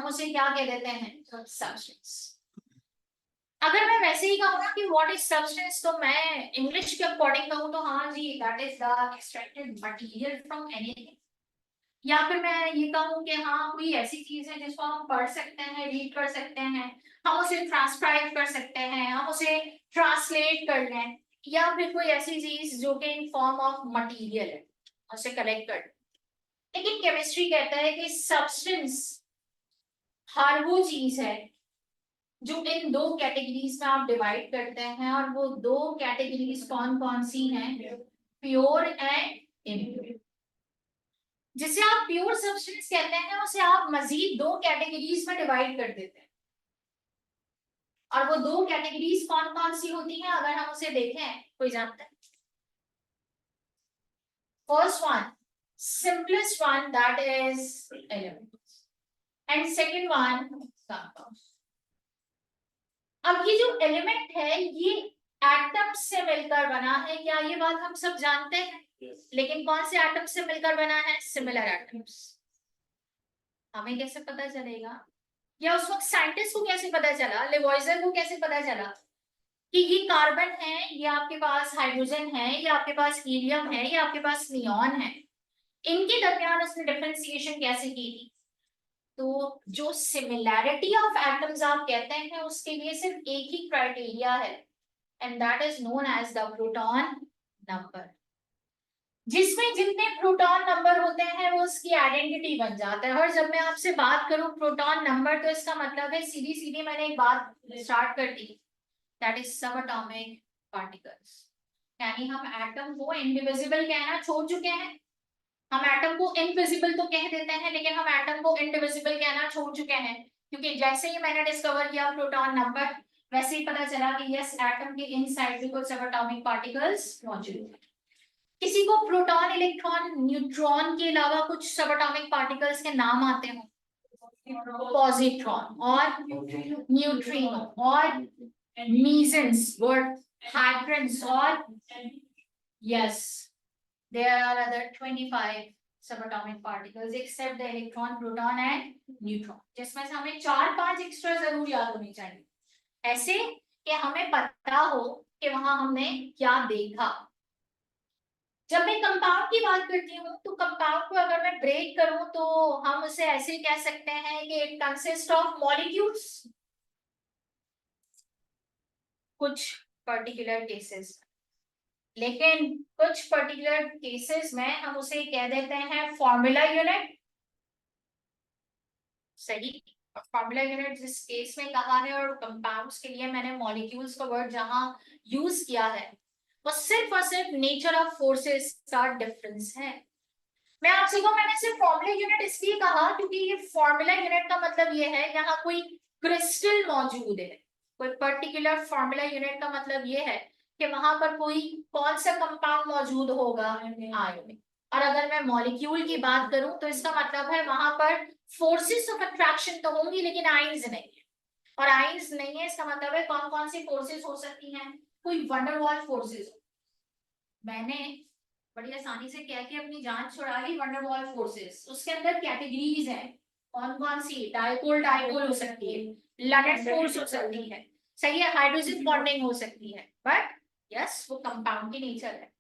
हम उसे क्या कह देते हैं, सब्सटेंस। अगर मैं वैसे ही कहूँ ना कि व्हाट इज सब्सटेंस, तो मैं इंग्लिश के अकॉर्डिंग कहूँ तो हाँ जी, that is the extracted material from anything. या फिर मैं ये कहूँ कि हाँ कोई ऐसी चीज है जिसको हम पढ़ सकते हैं, रीड कर सकते हैं, हम उसे ट्रांसक्राइब कर सकते हैं, हम उसे ट्रांसलेट कर लें, या फिर कोई ऐसी चीज जो कि इन फॉर्म ऑफ मटेरियल है, उसे कलेक्ट कर। लेकिन केमिस्ट्री कहता है कि सब्सटेंस हर वो चीज है जो इन दो कैटेगरीज में आप डिवाइड करते हैं, और वो दो कैटेगरीज कौन कौन सी हैं, प्योर एंड इम्प्योर। जिसे आप प्योर सब्सटेंस कहते हैं उसे आप मजीद दो कैटेगरीज में डिवाइड कर देते हैं, और वो दो कैटेगरीज कौन कौन सी होती हैं अगर हम उसे देखें, कोई जानता है? First one, simplest one, that is element, and second one compound. अब ये जो एलिमेंट है ये एटम्स से मिलकर बना है, क्या ये बात हम सब जानते हैं? yes. लेकिन कौन से एटम से मिलकर बना है? Similar atoms. हमें कैसे पता चलेगा, या उस वक्त साइंटिस्ट को कैसे पता चला, लेवॉइजर को कैसे पता चला कि ये कार्बन है, ये आपके पास हाइड्रोजन है, ये आपके पास हीलियम है, ये आपके पास नियॉन है? इनके दरमियान उसने डिफरेंशिएशन कैसे की थी? तो जो सिमिलैरिटी ऑफ एटम्स आप कहते हैं उसके लिए सिर्फ एक ही क्राइटेरिया है, and that is known as the proton number. जिसमें जितने प्रोटॉन नंबर होते हैं वो उसकी आइडेंटिटी बन जाता है। और जब मैं आपसे बात करूं प्रोटॉन नंबर, तो इसका मतलब है सीधी सीधी मैंने एक बात स्टार्ट कर दी, दैट इज सब एटॉमिक पार्टिकल्स। यानी हम एटम को इंडिविजिबल कहना छोड़ चुके हैं। हम एटम को इनविजिबल तो कह देते हैं, लेकिन हम एटम को इंडिविजिबल कहना छोड़ चुके हैं, क्योंकि जैसे ही मैंने डिस्कवर किया प्रोटॉन नंबर, वैसे ही पता चला कि यस, एटम के इनसाइड भी कुछ सब एटॉमिक पार्टिकल्स मौजूद हैं। किसी को प्रोटॉन, इलेक्ट्रॉन, न्यूट्रॉन के अलावा कुछ सब एटॉमिक पार्टिकल्स के नाम आते हैं? पॉजिट्रॉन और न्यूट्रिनो और मीजन्स, वर्ड हाइड्रेंस, और yes, there are other 25 subatomic particles except the electron, proton and neutron, जिसमें से हमें 4-5 एक्स्ट्रा जरूर याद होनी चाहिए, ऐसे कि हमें पता हो कि वहां हमने क्या देखा। जब मैं कंपाउंड की बात करती हूँ तो कंपाउंड को अगर मैं ब्रेक करूं तो हम उसे ऐसे कह सकते हैं कि इट कंसिस्ट ऑफ मॉलिक्यूल्स। कुछ पर्टिकुलर केसेस, लेकिन कुछ पर्टिकुलर केसेस में हम उसे कह देते हैं फॉर्मूला यूनिट। सही, फॉर्मूला यूनिट जिस केस में कहा है, और कंपाउंड्स के लिए मैंने मॉलिक्यूल्स का वर्ड जहां यूज किया है वो सिर्फ और सिर्फ नेचर ऑफ फोर्सेस का डिफरेंस है। मैं आपसे को मैंने सिर्फ फॉर्मूला यूनिट इसलिए कहा क्योंकि ये फॉर्मूला यूनिट का मतलब ये है यहाँ कोई क्रिस्टल मौजूद है। कोई पर्टिकुलर फॉर्मूला यूनिट का मतलब ये है कि वहां पर कोई कौन सा कंपाउंड मौजूद होगा, आयन। और अगर मैं मॉलिक्यूल की बात करूं तो इसका मतलब है वहां पर फोर्सेस ऑफ अट्रैक्शन तो होंगी लेकिन आयंस नहीं है। और आयंस नहीं है इसका मतलब है कौन कौन सी फोर्सेस हो सकती हैं, कोई वंडरवॉल फोर्सेस। मैंने बड़ी आसानी से कह के अपनी जान छुड़ा ली, वंडरवॉल फोर्सेस। उसके अंदर कैटेगरीज हैं, कौन कौन सी? डाइपोल डाइपोल हो सकती है, लैटेंट फोर्स हो सकती है, सही है, हाइड्रोजन बॉन्डिंग हो सकती है, बट यस वो कंपाउंड की नेचर है।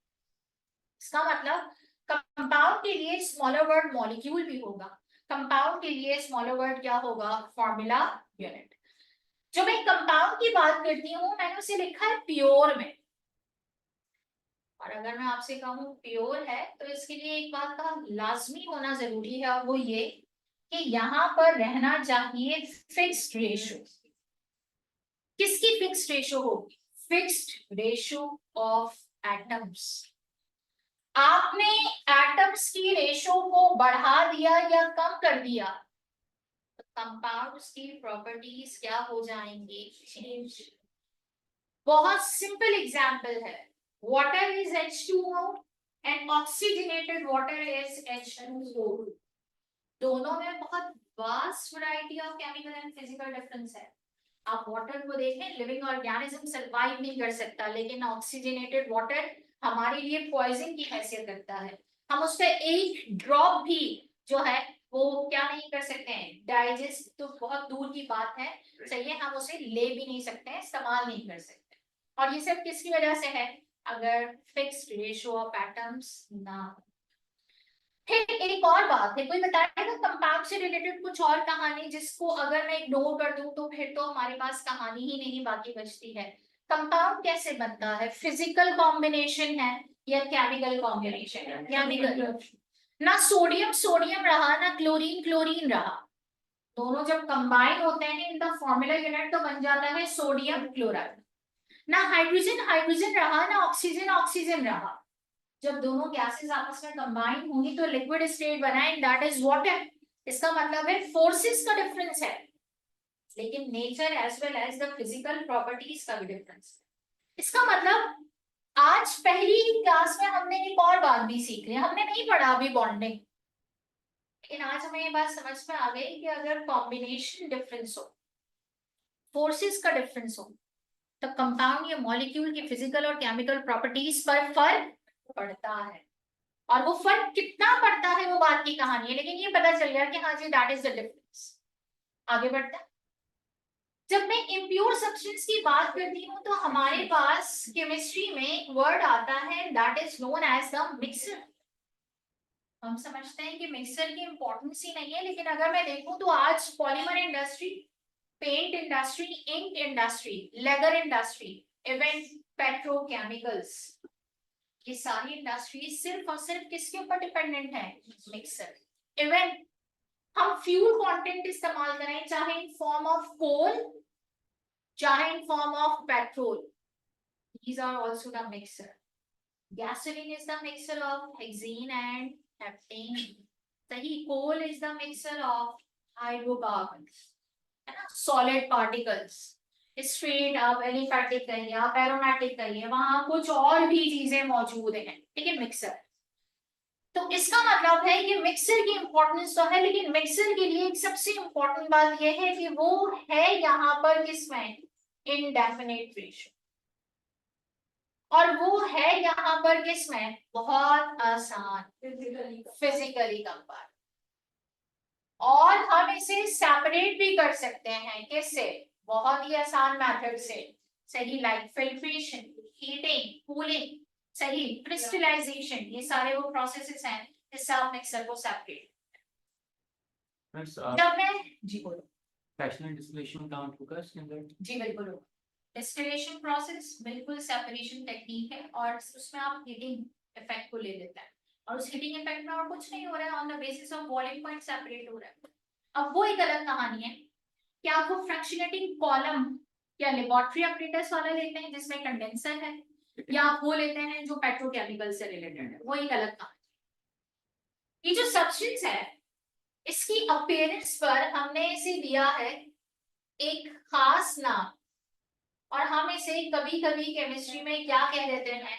इसका मतलब कंपाउंड के लिए स्मॉलर वर्ड मॉलिक्यूल भी होगा, कंपाउंड के लिए स्मॉलर वर्ड क्या होगा? Formula unit. जब मैं कंपाउंड की बात करती हूँ मैंने उसे लिखा है प्योर में, और अगर मैं आपसे कहूँ प्योर है तो इसके लिए एक बात का लाजमी होना जरूरी है, और वो ये कि यहाँ पर रहना चाहिए फिक्स्ड रेशो। किसकी फिक्स्ड रेशो होगी? Fixed ratio of atoms. आपने एटम्स की रेशो को बढ़ा दिया या कम कर दिया तो कंपाउंड्स की प्रॉपर्टीज क्या हो जाएंगी? चेंज। बहुत सिंपल एग्जांपल है, water is H2O and oxygenated water is H2O। दोनों में बहुत vast variety of chemical and physical difference है। आप वाटर को देखें, लिविंग ऑर्गेनिज्म सरवाइव नहीं कर सकता, लेकिन ऑक्सीजनेटेड वाटर हमारे लिए पॉइजन की हैसियत रखता है। हम उस पर एक ड्रॉप भी जो है वो क्या नहीं कर सकते हैं, डाइजेस्ट तो बहुत दूर की बात है, सही है, हम उसे ले भी नहीं सकते हैं, इस्तेमाल नहीं कर सकते। और ये सब किसकी वजह से है, अगर फिक्स्ड रेशियो ऑफ एटम्स ना हो। फिर एक और बात है, कोई बताएगा कंपाउंड से रिलेटेड कुछ और कहानी जिसको अगर मैं इग्नोर कर दूं तो फिर तो हमारे पास कहानी ही नहीं बाकी बचती है। कंपाउंड कैसे बनता है, फिजिकल कॉम्बिनेशन है या केमिकल कॉम्बिनेशन है? केमिकल। ना सोडियम सोडियम रहा ना क्लोरीन क्लोरीन रहा, दोनों जब कंबाइन होते हैं इन द फॉर्मूला यूनिट तो बन जाता है सोडियम क्लोराइड। ना हाइड्रोजन हाइड्रोजन रहा ना ऑक्सीजन ऑक्सीजन रहा, जब दोनों गैसेस आपस में कंबाइन होंगी तो लिक्विड स्टेट बना एंड दैट इज वाटर। इसका मतलब है फोर्सेस का डिफरेंस है, लेकिन nature as well as the physical properties का भी डिफरेंस। इसका मतलब आज पहली क्लास में हमने एक और बात भी सीख ली, हमने नहीं पढ़ा अभी बॉन्डिंग, लेकिन आज हमें ये बात समझ में आ गई कि अगर कॉम्बिनेशन डिफरेंस हो, फोर्सेस का डिफरेंस हो, तो कंपाउंड या मॉलिक्यूल की फिजिकल और केमिकल प्रॉपर्टीज पर फर्क पड़ता है। और वो फर्क कितना पड़ता है वो बात की कहानी है, लेकिन ये पता चल गया कि हाँ जी दैट इज द डिफरेंस। आगे बढ़ते हैं। जब मैं इम्प्योर सब्सटेंस की बात करती हूँ तो हमारे पास केमिस्ट्री में एक वर्ड आता है that is known as the mixer. हम समझते हैं कि मिक्सर की इंपॉर्टेंस ही नहीं है, लेकिन अगर मैं देखूं तो आज polymer industry, paint industry, ink industry, leather industry, even petrochemicals, ये सारी इंडस्ट्रीज सिर्फ और सिर्फ किसके ऊपर डिपेंडेंट है, मिक्सर। इवन हम फ्यूल कंटेंट इस्तेमाल करें चाहे इन फॉर्म ऑफ कोल चाहे in form of petrol, these are also the mixer. Gasoline is the mixer of hexane and heptane, सही, coal is the mixer of hydrocarbons, है ना, solid particles, straight आप aliphatic कहिए आप aromatic कहिए, वहां कुछ और भी चीजें मौजूद हैं, ठीक है, मिक्सर। तो इसका मतलब है कि मिक्सर की इंपॉर्टेंस तो है, लेकिन मिक्सर के लिए एक सबसे इंपॉर्टेंट बात यह है कि वो है यहाँ पर किसमें, इनडेफिनेट रेशियो, और वो है यहाँ पर किसमें, बहुत आसान, फिजिकली कंपार्ट। और हम इसे सेपरेट भी कर सकते हैं, किससे, बहुत ही आसान मेथड से, सही, लाइक फिल्ट्रेशन, हीटिंग, कूलिंग, सही, क्रिस्टलाइजेशन, ये सारे वो प्रोसेसेस हैं जिससे आप मिक्सर को सेपरेट। जब मैं जी बोलो, फ्रैक्शनल डिस्टिलेशन काउंट होगा इसके अंदर? जी बिल्कुल होगा। डिस्टिलेशन प्रोसेस बिल्कुल सेपरेशन टेक्निक है, और उसमें आप हीटिंग इफेक्ट को ले लेते हैं, और उस हीटिंग इफेक्ट में और कुछ नहीं हो रहा है, on the basis of boiling point separate हो रहा है। अब वो एक अलग कहानी है कि आपको फ्रैक्शनेटिंग कॉलम या लेबोरेटरी ऑपरेटर्स वाला लेते हैं जिसमें कंडेंसर है, या आप वो लेते हैं जो पेट्रोकेमिकल से रिलेटेड है, वो एक अलग कहानी। ये जो सब्सटेंस है इसकी अपीयरेंस पर हमने इसे दिया है एक खास नाम, और हम इसे कभी कभी केमिस्ट्री में क्या कह देते हैं,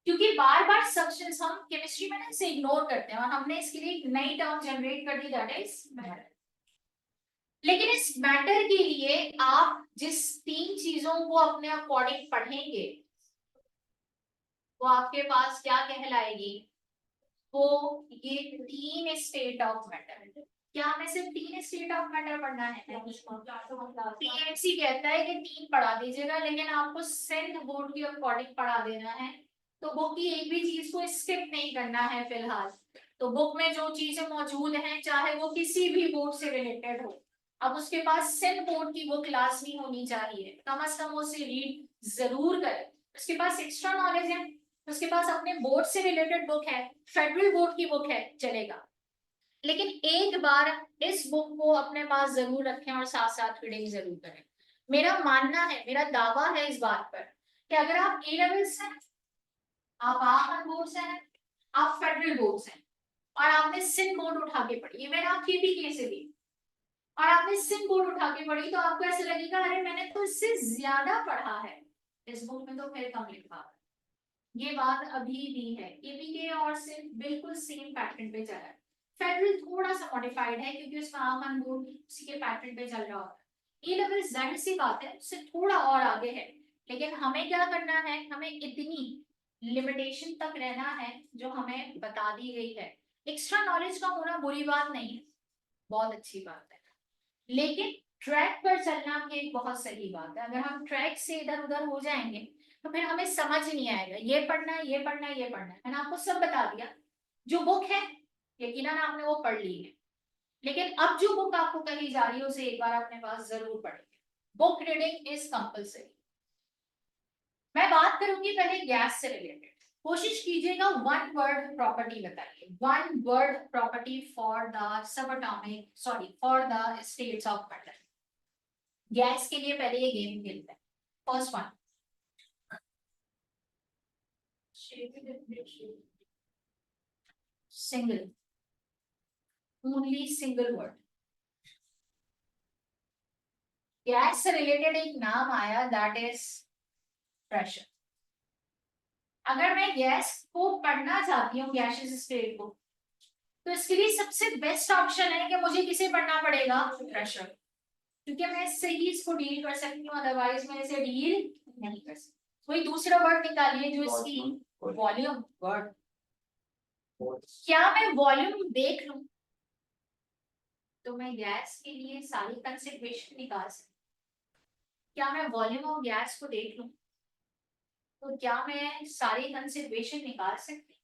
क्योंकि बार बार सब्सटेंस हम केमिस्ट्री में ना इसे इग्नोर करते हैं, और हमने इसके लिए एक नई टर्म जनरेट कर दी दैट इज मैटर। लेकिन इस मैटर के लिए आप जिस तीन चीजों को अपने अकॉर्डिंग पढ़ेंगे वो आपके पास क्या कहलाएगी, वो ये तीन स्टेट ऑफ मैटर। क्या हमें सिर्फ तीन स्टेट ऑफ मैटर पढ़ना है? पीएमसी कहता है कि तीन पढ़ा दीजिएगा, लेकिन आपको सिंध बोर्ड के अकॉर्डिंग पढ़ा देना है, तो बुक की एक भी चीज को स्किप नहीं करना है फिलहाल। तो बुक में जो चीजें मौजूद हैं चाहे वो किसी भी बोर्ड से रिलेटेड हो, अब उसके पास सिंध बोर्ड की बुक लाजमी होनी चाहिए, कम से कम उसे रीड जरूर करें। उसके पास एक्स्ट्रा नॉलेज है, उसके पास अपने बोर्ड से रिलेटेड बुक है, फेडरल बोर्ड की बुक है, चलेगा, लेकिन एक बार इस बुक को अपने पास जरूर रखें और साथ साथ रीडिंग जरूर करें। मेरा मानना है, मेरा दावा है इस बात पर कि अगर आप ए लेवल से हैं, आप आखन बोर्ड से हैं, आप फेडरल बोर्ड से हैं, और आपने सिंध बोर्ड उठा के पढ़ी, इवन आप केपीके से भी, और आपने सिंध बोर्ड उठा के पढ़ी, तो आपको ऐसा लगेगा अरे मैंने तो इससे ज्यादा पढ़ा है, इस बुक में तो फिर कम लिखा है। ये बात अभी भी है, केपीके और सिंध बिल्कुल सेम पैटर्न पे चला है, फेडरल थोड़ा सा मॉडिफाइड है क्योंकि उसमें आखन बोर्ड उसी के पैटर्न पे चल रहा होता है। ए लेवल जाहिर सी बात है उससे थोड़ा और आगे है, लेकिन हमें क्या करना है, हमें इतनी लिमिटेशन तक रहना है जो हमें बता दी गई है, एक्स्ट्रा नॉलेज का होना बुरी बात नहीं है, बहुत अच्छी बात है, लेकिन ट्रैक पर चलना भी एक बहुत सही बात है। अगर हम ट्रैक से इधर उधर हो जाएंगे तो फिर हमें समझ नहीं आएगा, ये पढ़ना है, ये पढ़ना है, ये पढ़ना है। मैंने आपको सब बता दिया, जो बुक है यकीनन आपने वो पढ़ ली है, लेकिन अब जो बुक आपको कही जा रही है उसे एक बार अपने पास जरूर पढ़ेंगे। Book reading is compulsory. मैं बात करूंगी पहले गैस से रिलेटेड। कोशिश कीजिएगा वन वर्ड प्रॉपर्टी बताइए, one word property for the subatomic, sorry for the states of matter. Gas के लिए पहले ये गेम खेलते हैं। First one, single, only single word. Gas से रिलेटेड एक नाम आया, दैट इज प्रेशर। अगर मैं गैस को पढ़ना चाहती हूँ, गैसियस स्टेट को, तो इसके लिए सबसे बेस्ट ऑप्शन है कि मुझे किसे पढ़ना पड़ेगा, प्रेशर, क्योंकि मैं इससे ही इसको डील कर सकती हूँ, अदरवाइज मैं इसे डील नहीं कर सकती। कोई दूसरा वर्ड निकालिए जो इसकी वॉल्यूम वर्ड। क्या मैं वॉल्यूम देख लूं तो मैं गैस के लिए सारी कंसिडरेशन निकाल सकती? क्या मैं वॉल्यूम ऑफ गैस को देख लूं तो क्या मैं सारी कंसिडरेशन निकाल सकती?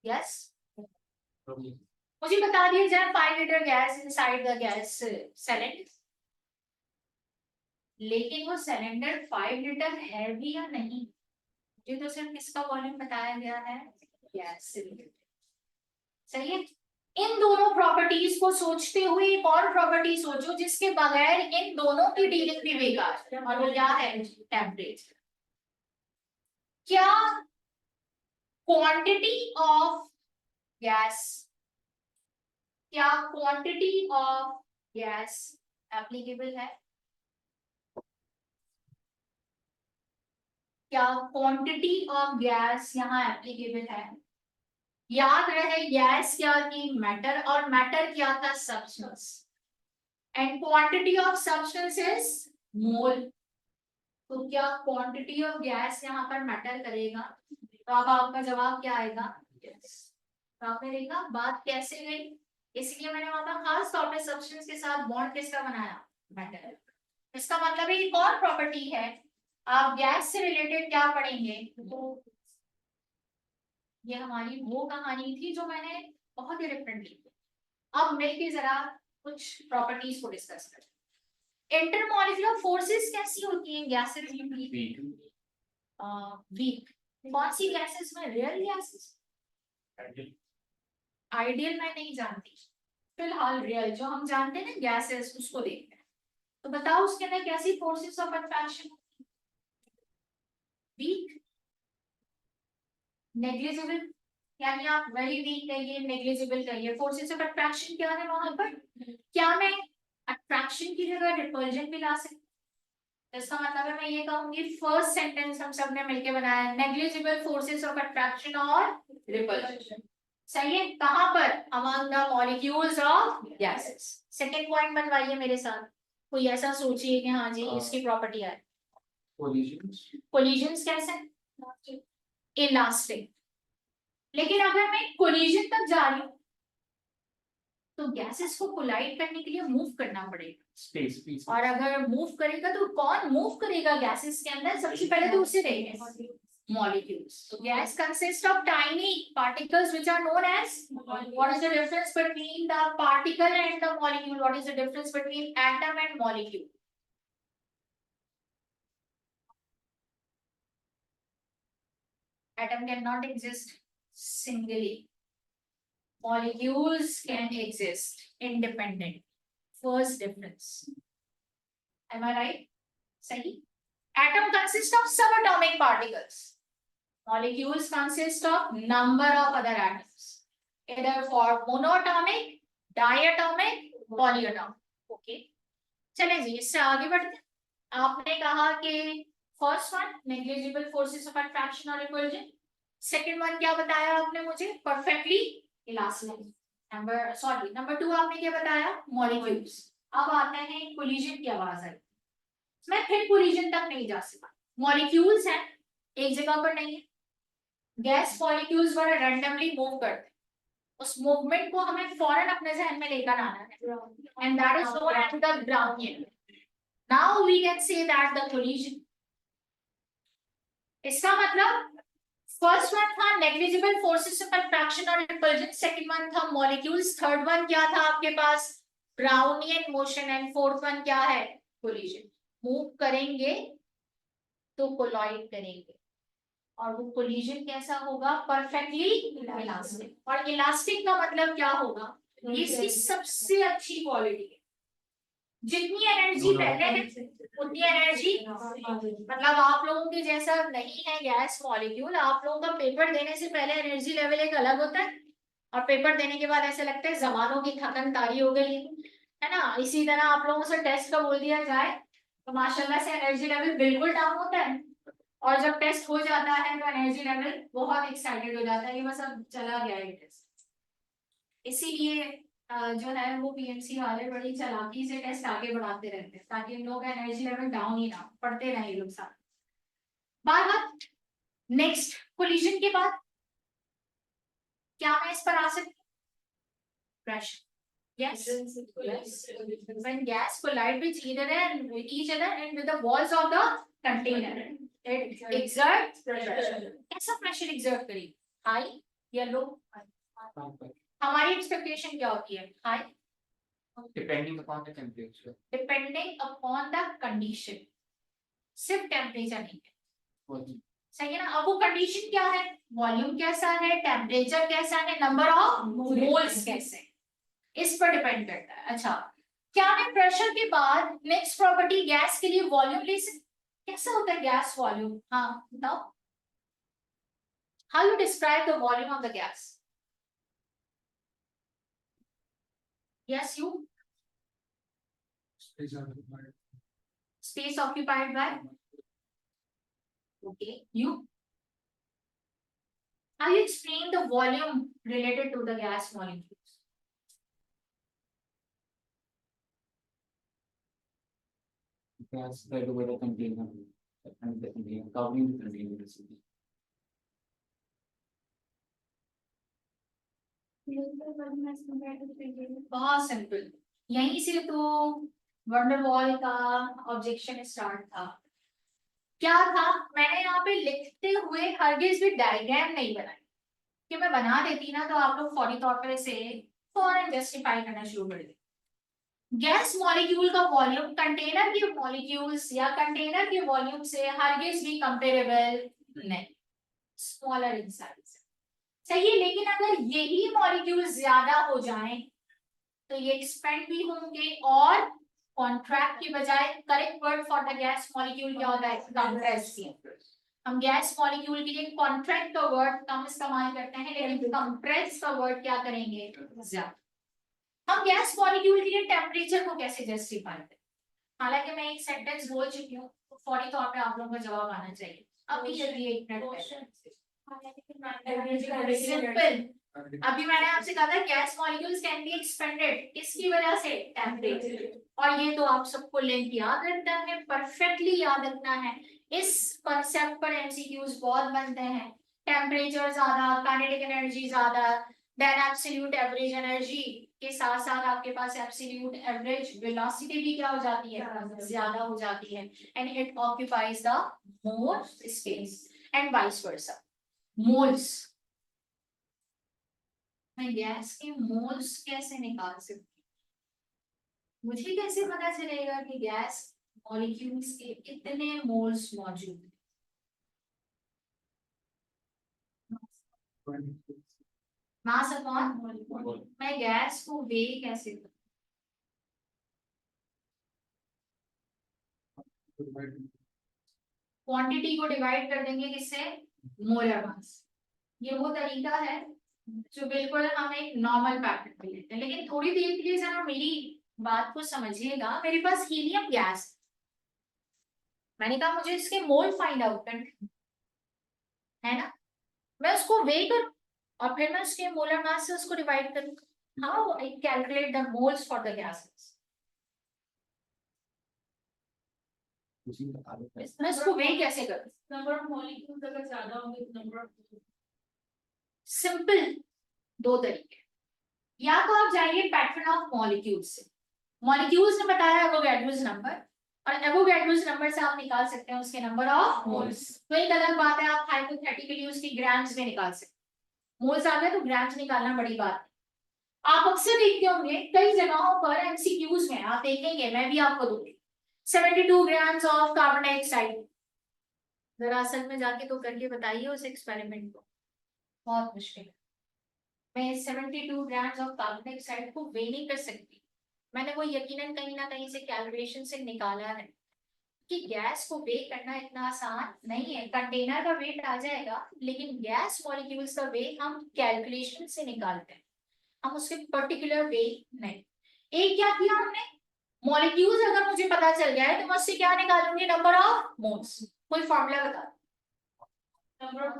यस, मुझे बता दिया जाए 5 litre gas inside the gas cylinder, लेकिन वो सिलेंडर 5 लीटर है भी या नहीं, मुझे तो सिर्फ किसका वॉल्यूम बताया गया है, गैस सिलेंडर। सही है। इन दोनों प्रॉपर्टीज को सोचते हुए एक और प्रॉपर्टी सोचो जिसके बगैर इन दोनों की डीलिंग भी बेकार है, और वो क्या है, टेम्परेचर। क्या क्वांटिटी ऑफ गैस, क्या क्वांटिटी ऑफ गैस एप्लीकेबल है? क्या क्वांटिटी ऑफ गैस यहाँ एप्लीकेबल है? याद रहे गैस क्या थी, मैटर, और मैटर क्या था, substance, and quantity of substance is mole. तो क्या क्वांटिटी ऑफ गैस यहाँ पर मैटर करेगा? तो अब आपका जवाब क्या आएगा, यस। तो आपने देखा बात कैसे गई, इसलिए मैंने वहां पर खास तौर पे सब्सटेंस के साथ बॉन्ड किसका बनाया, मैटर। इसका मतलब एक और प्रॉपर्टी है। आप गैस से रिलेटेड क्या पढ़ेंगे, तो ये हमारी वो कहानी थी जो मैंने बहुत ही डिफरेंटली की। अब मिलके जरा कुछ प्रॉपर्टीज को डिस्कस करें। इंटरमॉलिक्यूलर फोर्सेस कैसी होती हैं गैसेस में? वीक। कौन सी गैसेस में, रियल गैसेस? आइडियल मैं नहीं जानती, फिलहाल रियल जो हम जानते हैं ना गैसेस, उसको देखते हैं। तो बताओ उसके अंदर कैसी forces of attraction? Weak, negligible, यानी आप वेरी वीक कहिए, नेग्लिजिबल कहिए। फोर्सेस ऑफ अट्रैक्शन क्या है वहां पर? क्या मैं अट्रैक्शन की जगह रिपल्जन भी ला सकती? इसका मतलब है मैं ये कहूंगी, फर्स्ट सेंटेंस हम सब ने मिलके बनाया, नेग्लिजिबल फोर्सेस ऑफ अट्रैक्शन और रिपल्जन। सही है। कहां पर? Among the molecules of gases. Second point बनवाइए मेरे साथ। कोई ऐसा सोचिए कि हाँ जी इसकी प्रॉपर्टी है, कोलिजन्स कैसे, इलास्टिक। लेकिन अगर मैं कोलिजन तक जा रही हूँ तो गैसेस को कोलाइड करने के लिए मूव करना पड़ेगा, स्पेस, और अगर मूव करेगा तो कौन मूव करेगा गैसेस के अंदर? सबसे पहले तो उसे देंगे molecules. So gas consists of tiny particles which are known as, what is the difference between the particle and the molecule? What is the difference between atom and molecule? Atom cannot exist singly. Molecules can exist independent. First difference. Am I right? Sahi. Atom consists of subatomic particles. Molecules consist of number of other atoms, either for monoatomic, diatomic, polyatomic. Okay. चलें जी, इससे आगे बढ़ते हैं। आपने कहा कि first one negligible forces of attraction और repulsion, second one क्या बताया आपने मुझे, परफेक्टली इलास्टिक। नंबर 2 आपने क्या बताया, मॉलिक्यूल्स। अब आते हैं कोलिजन की आवाज आई, मैं फिर कोलिजन तक नहीं जा सकता, मॉलिक्यूल्स हैं एक जगह पर नहीं है, गैस मॉलिक्यूल्स बड़ा रैंडमली मूव करते हैं, उस मूवमेंट को हमें फौरन अपने जहन में लेकर आना है, and that is known as the Brownian. Now we can say that the collision, इसका मतलब फर्स्ट वन था नेग्लिजिबल फोर्सेस ऑफ अट्रैक्शन और रिपल्जन, सेकंड वन था मॉलिक्यूल्स, थर्ड वन क्या था आपके पास, Brownian motion, and fourth one क्या है, कोलिजन. मूव करेंगे तो कोलाइड करेंगे, और वो कोलिजन कैसा होगा, परफेक्टली इलास्टिक. और इलास्टिक का मतलब क्या होगा, ये इसकी सबसे अच्छी क्वालिटी है. जितनी एनर्जी पहले है उतनी एनर्जी, मतलब आप लोगों के जैसा नहीं है गैस मॉलिक्यूल. आप लोगों का पेपर देने से पहले एनर्जी लेवल एक अलग होता है, और पेपर देने के बाद ऐसा लगता है जमानों की थकन तारी हो गई है ना. इसी तरह आप लोगों से टेस्ट का बोल दिया जाए तो माशाल्लाह से एनर्जी लेवल बिल्कुल डाउन होता है, और जब टेस्ट हो जाता है तो एनर्जी लेवल बहुत एक्साइटेड हो जाता है कि बस अब चला गया ये टेस्ट. इसीलिए जो है वो पीएमसी वाले बड़ी चालाकी से टेस्ट आगे बढ़ाते रहते हैं ताकि इन लोगों का एनर्जी लेवल डाउन ही ना हो, पढ़ते रहे लोग साथ. बार बार नेक्स्ट कोलिजन के बाद क्या मैं इस पर आ सकती हूँ, pressure. Yes. Yes. When gas collide with each other and with the walls of the container, it exerts pressure. कैसा pressure exert करेगी, high या low? हमारी एक्सपेक्टेशन क्या होती है, high. Depending upon the temperature. Depending upon the condition. सिर्फ temperature नहीं है, सही है ना. अब वो कंडीशन क्या है, वॉल्यूम कैसा है, टेम्परेचर कैसा है, नंबर ऑफ मोल्स कैसे, इस पर डिपेंड करता है. अच्छा, क्या मैं प्रेशर के बाद नेक्स्ट प्रॉपर्टी गैस के लिए वॉल्यूम ले सकती, कैसा होता है गैस वॉल्यूम, हाँ बताओ, how you describe the volume of the gas. Yes you, space occupied by, okay, you, how you explain the volume related to the gas molecules. Gas spread over the container and the container covering the container basically. बहुत simple, यहीं से तो van der Waals का objection start था. क्या था, मैंने यहाँ पे लिखते हुए हरगिज भी डायग्राम नहीं बनाई, कि मैं बना देती ना तो आप लोग फौरी तौर पर इसे फौरन जस्टिफाई करना शुरू कर देते. गैस मॉलिक्यूल का वॉल्यूम कंटेनर के मॉलिक्यूल्स या कंटेनर के वॉल्यूम से हरगिज भी कंपेरेबल नहीं, स्मॉलर इन साइज, सही है. लेकिन अगर यही मॉलिक्यूल ज्यादा हो जाएं तो ये एक्सपेंड भी होंगे, और कॉन्ट्रैक्ट की बजाय correct word for the gas molecule क्या होता है, कंप्रेस. हम गैस मॉलिक्यूल के लिए कॉन्ट्रैक्ट का वर्ड कम इस्तेमाल करते हैं, लेकिन कंप्रेस का वर्ड क्या करेंगे, ज्यादा. हम गैस मॉलिक्यूल के लिए टेम्परेचर को कैसे जस्टिफाई करें, हालांकि मैं एक सेंटेंस बोल चुकी हूँ तो फौरी तौर पे आप लोगों का जवाब आना चाहिए. अभी चलिए एक मिनट, सिंपल. अभी मैंने आपसे कहा था gas molecules can be expanded, किसकी वजह से, टेम्परेचर. और ये तो आप सबको लिंक याद रखना है, परफेक्टली याद रखना है. इस कॉन्सेप्ट पर एमसीक्यूज बहुत बनते हैं. टेम्परेचर ज्यादा, काइनेटिक एनर्जी ज्यादा, देन एब्सोल्यूट एवरेज एनर्जी के साथ साथ आपके पास एब्सोल्यूट एवरेज वेलोसिटी भी क्या हो जाती है, ज्यादा हो जाती है, and it occupies the more space, and vice versa. Moles, मैं गैस के मोल्स कैसे निकाल सकती हूँ, मुझे कैसे पता चलेगा कि गैस मॉलिक्यूल्स के कितने मोल्स मौजूद हैं. मास अपॉन, मैं गैस को वे कैसे करूं, क्वांटिटी को डिवाइड कर देंगे किससे, मोलर मास. ये वो तरीका है जो बिल्कुल हम एक नॉर्मल पैटर्न पे लेते हैं. लेकिन थोड़ी देर के लिए जरा मेरी बात को समझिएगा. मेरे पास हीलियम गैस, मैंने कहा मुझे इसके मोल फाइंड आउट करने है ना, मैं उसको वे करूं और फिर मैं उसके मोलर मास से उसको डिवाइड करूं. How I calculate the moles for the gases, मैं इसको वे कैसे करूं, नंबर ऑफ मॉलिक्यूल्स अगर ज्यादा होंगे तो नंबर ऑफ सिंपल दो तरीके, या तो आप जाइए पैटर्न ऑफ मॉलिक्यूल्स से, मॉलिक्यूल्स ने बताया एवोगैड्रोस नंबर, और एवोगैड्रोस नंबर से आप निकाल सकते हैं उसके नंबर ऑफ मोल्स। तो एक अलग बात है आप हाइपोथेटिकली उसकी ग्राम्स में निकाल सकते हैं, मोल्स आ गए तो ग्राम्स निकालना बड़ी बात है। आप अक्सर देखते होंगे कई जगहों पर एमसीक्यूज में, आप देखेंगे, मैं भी आपको दूंगी 72 ग्राम्स ऑफ कार्बन डाइऑक्साइड। जरा असल में जाके तो करके बताइए उस एक्सपेरिमेंट को, बहुत मुश्किल है। मैं 72 ग्राम्स ऑफ कार्बन डाइऑक्साइड को वे नहीं कर सकती, मैंने वो यकीनन कहीं ना कहीं से कैलकुलेशन से निकाला है कि गैस को वे करना इतना आसान नहीं है। कंटेनर का वेट आ जाएगा, लेकिन गैस मॉलिक्यूल्स का वेट हम कैलकुलेशन से निकालते हैं, हम उसके पर्टिकुलर वे नहीं। एक क्या किया हमने, मॉलिक्यूल्स अगर मुझे पता चल गया है तो मैं उससे क्या निकालूंगी, नंबर ऑफ मोल्स। कोई फॉर्मूला बता, number of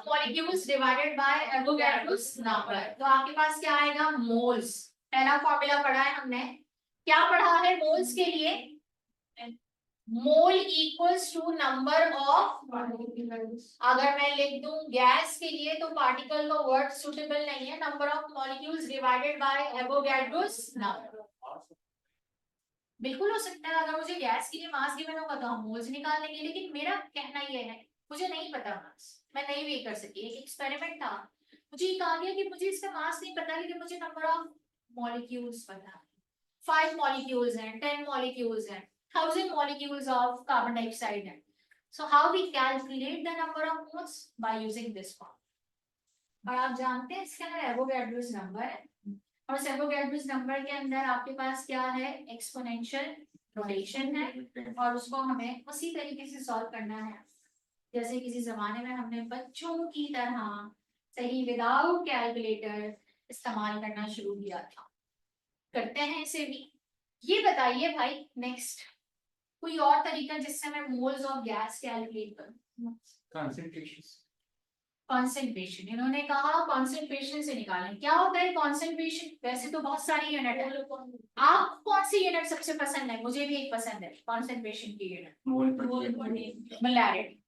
molecules divided by Avogadro's number. तो आपके पास क्या आएगा, मोल्स। पहला फॉर्मूला पढ़ा है हमने, क्या पढ़ा है मोल्स के लिए, मोल इक्वल्स टू नंबर ऑफ, अगर मैं लिख दूं गैस के लिए तो पार्टिकल का वर्ड सुटेबल नहीं है, number of molecules divided by Avogadro's number. बिल्कुल हो सकता है अगर मुझे गैस के लिए मास गिवन होगा तो हम मोल्स निकाल लेंगे, लेकिन मेरा कहना यह है मुझे नहीं पता मास, मैं नहीं वे कर सकी। एक एक्सपेरिमेंट था, मुझे ये कहा गया कि मुझे इसका मास नहीं पता, लेकिन मुझे नंबर ऑफ मॉलिक्यूल्स पता है, 5 मॉलिक्यूल्स हैं, 10 मॉलिक्यूल्स हैं, 1000 molecules of carbon dioxide है। So how we calculate the number of moles by using this form। और आप जानते हैं इसके अंदर एवोगैड्रोस नंबर है, और इस एवोगैड्रोस नंबर के अंदर आपके पास क्या है, एक्सपोनेंशियल रोटेशन है, और उसको हमें उसी तरीके से सॉल्व करना है जैसे किसी जमाने में हमने बच्चों की तरह सही विदाउट कैलकुलेटर इस्तेमाल करना शुरू किया था। करते हैं इसे भी। ये बताइए भाई नेक्स्ट कोई और तरीका जिससे मैं मोल्स ऑफ गैस कैलकुलेट करूं। कॉन्सेंट्रेशन, इन्होंने कहा कॉन्सेंट्रेशन से निकालें। क्या होता है कॉन्सेंट्रेशन, वैसे तो बहुत सारी यूनिट है, आप कौन सी यूनिट सबसे पसंद है, मुझे भी एक पसंद है कॉन्सेंट्रेशन की यूनिट, मोलारिटी।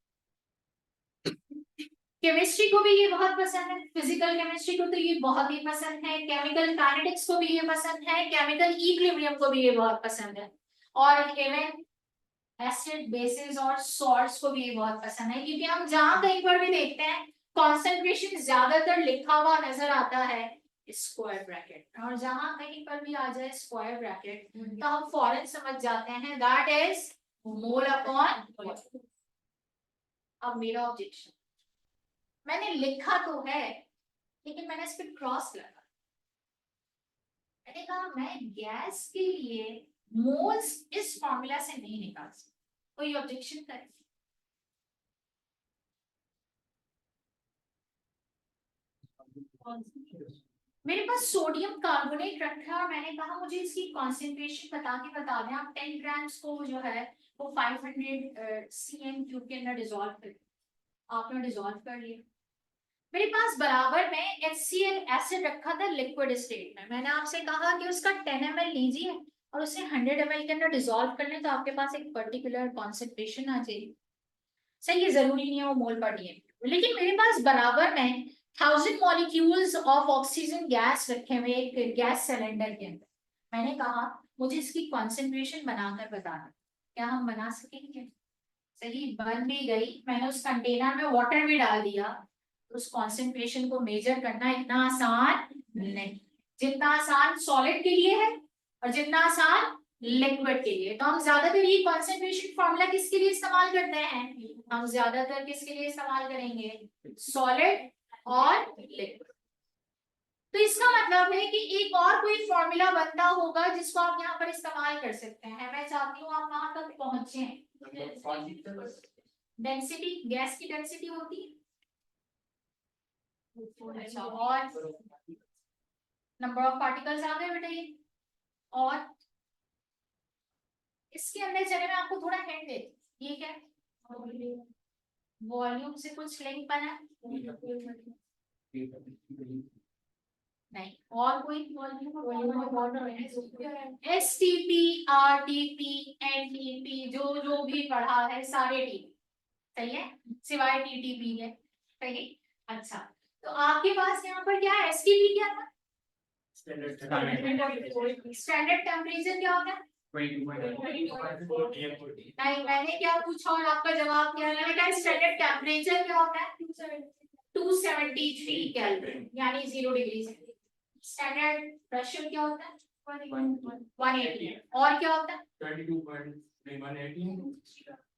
केमिस्ट्री को भी ये बहुत पसंद है, फिजिकल केमिस्ट्री को तो ये बहुत ही पसंद है, केमिकल काइनेटिक्स को भी ये पसंद है, केमिकल इक्विलिब्रियम को भी ये बहुत पसंद है, और इवन एसिड बेसिस और सॉल्ट्स को भी ये बहुत पसंद है, क्योंकि हम जहां कहीं पर भी देखते हैं कॉन्सेंट्रेशन ज्यादातर लिखा हुआ नजर आता है स्क्वायर ब्रैकेट, और जहां कहीं पर भी आ जाए स्क्वायर ब्रैकेट तो हम फौरन समझ जाते हैं दैट इज मोल अपॉन। अब मेरा ऑब्जेक्शन, मैंने लिखा तो है लेकिन मैंने इस पे क्रॉस लगा, मैंने कहा मैं गैस के लिए मोल्स इस फॉर्मूला से नहीं निकाल सकता, कोई ऑब्जेक्शन करे। मेरे पास सोडियम कार्बोनेट रखा है और मैंने कहा मुझे इसकी कॉन्सेंट्रेशन बता के बता दें आप, 10 ग्राम्स को जो है वो 500 cm³ के अंदर डिसॉल्व कर, आपने डिसॉल्व कर लिया। मेरे पास बराबर में HCl एसिड रखा था लिक्विड स्टेट में, मैंने आपसे कहा कि उसका 10 ml लीजिए और उसे 100 ml के अंदर डिसॉल्व कर लें तो आपके पास एक पर्टिकुलर कॉन्सेंट्रेशन आ जाएगी। सही है, जरूरी नहीं है वो मोल पर नहीं है, लेकिन मेरे पास बराबर में 1000 मॉलिक्यूल्स ऑफ ऑक्सीजन गैस रखे हुए एक गैस सिलेंडर के अंदर, मैंने कहा मुझे इसकी कॉन्सेंट्रेशन बनाकर बताना, क्या हम बना सकेंगे। सही, बन भी गई, मैंने उस कंटेनर में वाटर भी डाल दिया, उस कॉन्सेंट्रेशन को मेजर करना इतना आसान नहीं, जितना आसान सॉलिड के लिए है और जितना आसान लिक्विड के लिए। तो हम ज्यादातर ये कॉन्सेंट्रेशन फॉर्मूला किसके लिए इस्तेमाल करते हैं, हम ज्यादातर किसके लिए इस्तेमाल करेंगे, सॉलिड और लिक्विड। तो इसका मतलब है कि एक और कोई फॉर्मूला बनता होगा जिसको आप यहाँ पर इस्तेमाल कर सकते हैं। मैं चाहती हूँ आप वहां तक पहुंचे। डेंसिटी, गैस की डेंसिटी होती है, अच्छा, और नंबर ऑफ पार्टिकल्स आ गए बेटा ये, और इसके अंदर चले मैं आपको थोड़ा हिंट देती, ये क्या वॉल्यूम से कुछ लिंक बना नहीं, और कोई STP RTP NTP जो जो भी पढ़ा है सारे टी, सही है, सिवाय TTP है, सही। अच्छा, तो आपके पास यहाँ पर क्या है, एसटीपी क्या था? स्टैंडर्ड स्टैंडर्ड टेम्परेचर क्या होता है? नहीं, मैंने क्या पूछा और आपका जवाब क्या है? मैंने कहा स्टैंडर्ड टेम्परेचर क्या होता है? 273 केल्विन, यानी 0 डिग्री सेंटीग्रेड। स्टैंडर्ड प्रेशर क्या होता है? 180। और क्या होता है?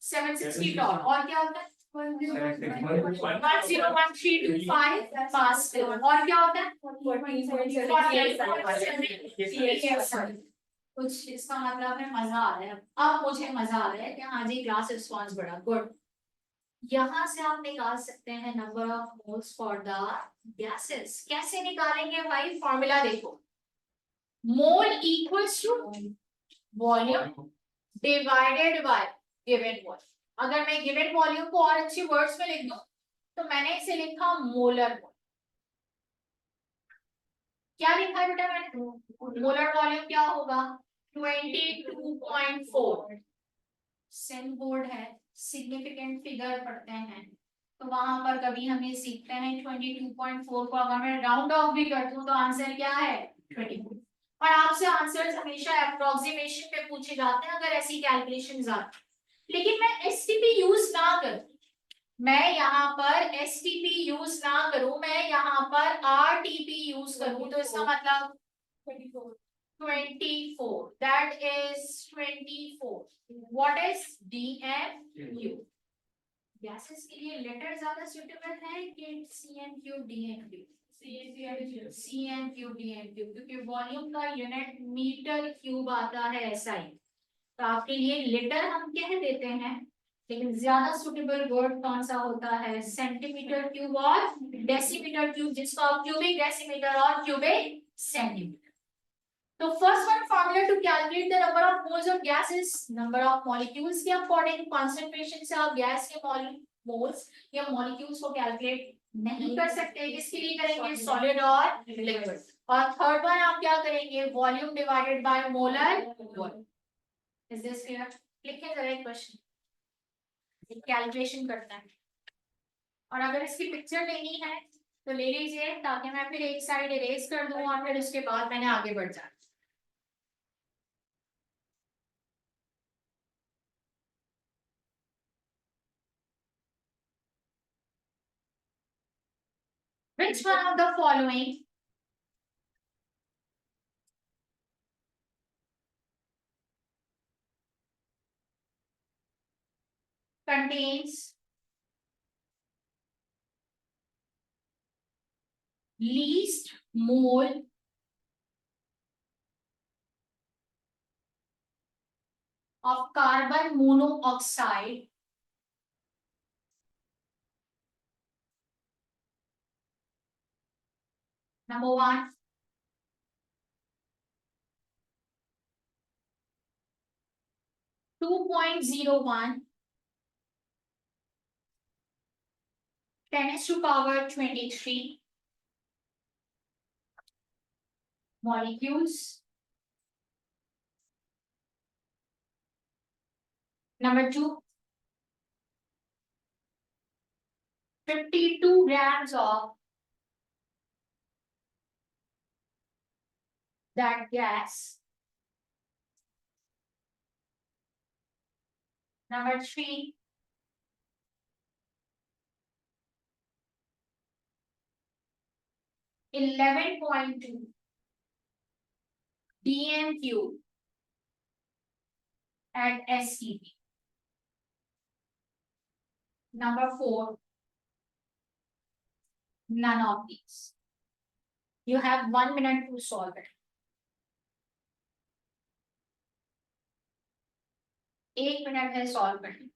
760 डॉट। और क्या होता है? 101,325 पास्कल। और क्या होता है? 48,7 कुछ इसका मतलब है मजा आ रहा है। अब मुझे मजा आ रहा है कि हाँ जी, क्लास रिस्पॉन्स बढ़ा, गुड। यहाँ से आप निकाल सकते हैं number of moles for the gases. कैसे निकालेंगे भाई? फॉर्मूला देखो, mole equals to volume divided by given volume. अगर मैं गिवन वॉल्यूम को और अच्छे वर्ड्स में लिख दूं तो मैंने इसे लिखा मोलर वॉल्यूम। क्या लिखा है बेटा मैंने? मोलर वॉल्यूम क्या होगा? 22.4। सेम बोर्ड है, सिग्निफिकेंट फिगर पढ़ते हैं तो वहां पर कभी हम ये सीखते हैं 22.4 को अगर मैं राउंड ऑफ भी कर दूं तो आंसर क्या है? 24। और आपसे आंसर्स हमेशा अप्रोक्सीमेशन पे पूछे जाते हैं अगर ऐसी कैलकुलेशंस आती। लेकिन मैं एसटीपी यूज ना करूं, मैं यहाँ पर एसटीपी यूज ना करूं, मैं यहाँ पर आरटीपी यूज करूं, तो इसका मतलब 24, that is 24. What is DMQ? Gases के लिए लेटर ज्यादा सुटेबल है कि CNQ DNQ? CNQ DNQ, क्योंकि वॉल्यूम का यूनिट मीटर क्यूब आता है SI। तो आपके लिए लेटर हम कह देते हैं, लेकिन ज्यादा सुटेबल वर्ड कौन सा होता है? सेंटीमीटर क्यूब और डेसीमीटर क्यूब, जिसको आप क्यूबिक डेसीमीटर और क्यूबिक सेंटीमीटर। तो first one formula to calculate the number of moles of gas is number of molecules के अकॉर्डिंग कंसंट्रेशन से आप गैस के मोल्स या मॉलिक्यूल्स को कैलकुलेट नहीं कर सकते। किसके लिए करेंगे? सॉलिड और लिक्विड। और थर्ड वन आप क्या करेंगे? Volume divided by molar volume. Is this clear? लिखें जरा एक क्वेश्चन, कैलकुलेशन करता है। और अगर इसकी पिक्चर लेनी है तो ले लीजिए, ताकि मैं फिर एक साइड इरेज कर दूं और फिर उसके बाद मैंने आगे बढ़ जाना। Which one of the following contains least mole of carbon monoxide number one? Two point zero one 10⁻23 molecules. Number two, 52 grams of that gas. Number three, 11.2 DMQ at STP. Number four, none of these. You have 1 minute to solve it. 1 minute है solve करने।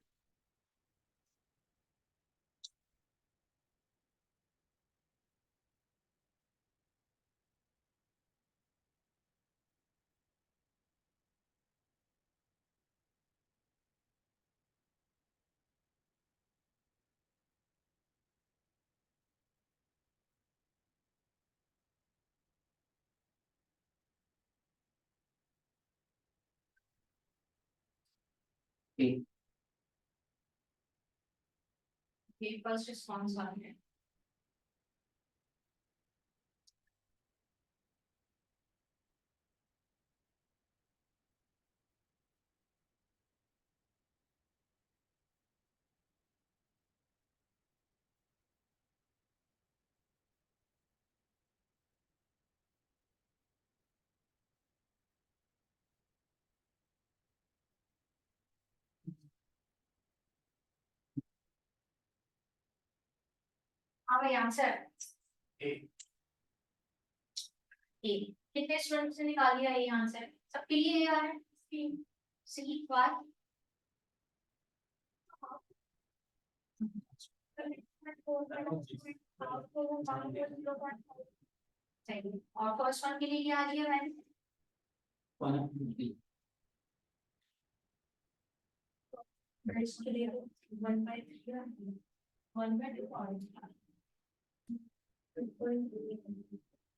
Okay. First response आ रहा है। हाँ भाई answer A. कितने students ने निकाल लिया ये आंसर? सबके लिए आ रहा है सी बार। और फर्स्ट वन के लिए क्या आ गया मैंने? 150 इसके लिए 1/3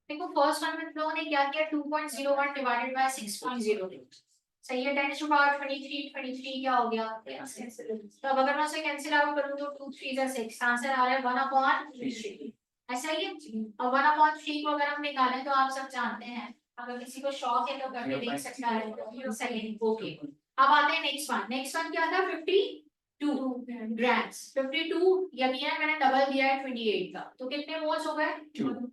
देखो फर्स्ट वन में हम लोगों ने क्या किया 2.01 डिवाइडेड बाय 6.0 सही है 10 टू पावर 23 क्या हो गया तो अब अगर मैं उसे कैंसिल आउट करूं तो 2 3 जा 6 आंसर आ रहा है 1/3 ऐसा ही है और 1/3 को अगर हम निकालें तो आप सब जानते हैं अगर किसी को शौक है तो करके देख सकता है सही है ओके अब आते हैं नेक्स्ट वन क्या था 52 ग्राम्स 52 यकीनन मैंने डबल दिया है 28 का तो कितने मोल्स हो गए 2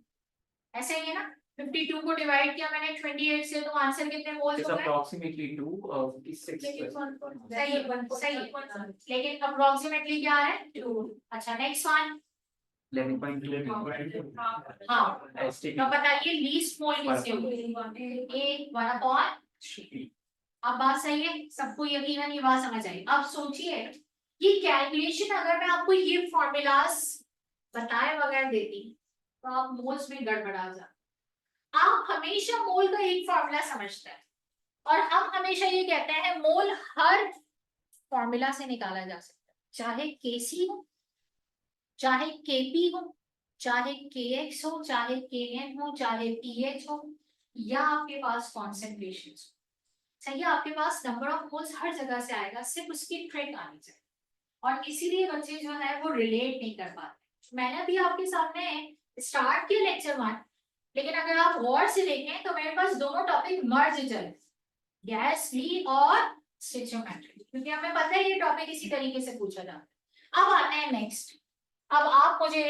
ऐसा ही है ना 52 को डिवाइड किया मैंने 28 से तो आंसर कितने मोल्स हो गए approximately 2 56 सही लेकिन अप्रोक्सीमेटली क्या है 2 अच्छा नेक्स्ट वन 11.2 हाँ तो बताइए लीस्ट मोल किसके होंगे ए 1/3 अब बात सही है सबको यकीनन ये बात समझ आई अब सोचिए ये कैलकुलेशन अगर मैं आपको ये फॉर्मूलाज बताए बगैर देती तो आप मोल्स में गड़बड़ा जाते आप हमेशा मोल का एक फॉर्मूला समझते हैं और हम हमेशा ये कहते हैं मोल हर फॉर्मूला से निकाला जा सकता है चाहे केसी हो चाहे केपी हो चाहे केएक्स हो चाहे केएन हो चाहे पीएच हो या आपके पास कॉन्सेंट्रेशन हो सही है आपके पास नंबर ऑफ मोल्स हर जगह से आएगा सिर्फ उसकी ट्रिक आनी चाहिए और इसीलिए बच्चे जो है वो रिलेट नहीं कर पाते मैंने भी आपके सामने स्टार्ट किया लेक्चर 1 लेकिन अगर आप गौर से देखें तो मेरे पास दोनों टॉपिक मर्ज चले गैस ली और स्टिचियोमेट्री क्योंकि हमें पता है ये टॉपिक इसी तरीके से पूछा जाता है अब आते हैं नेक्स्ट अब आप मुझे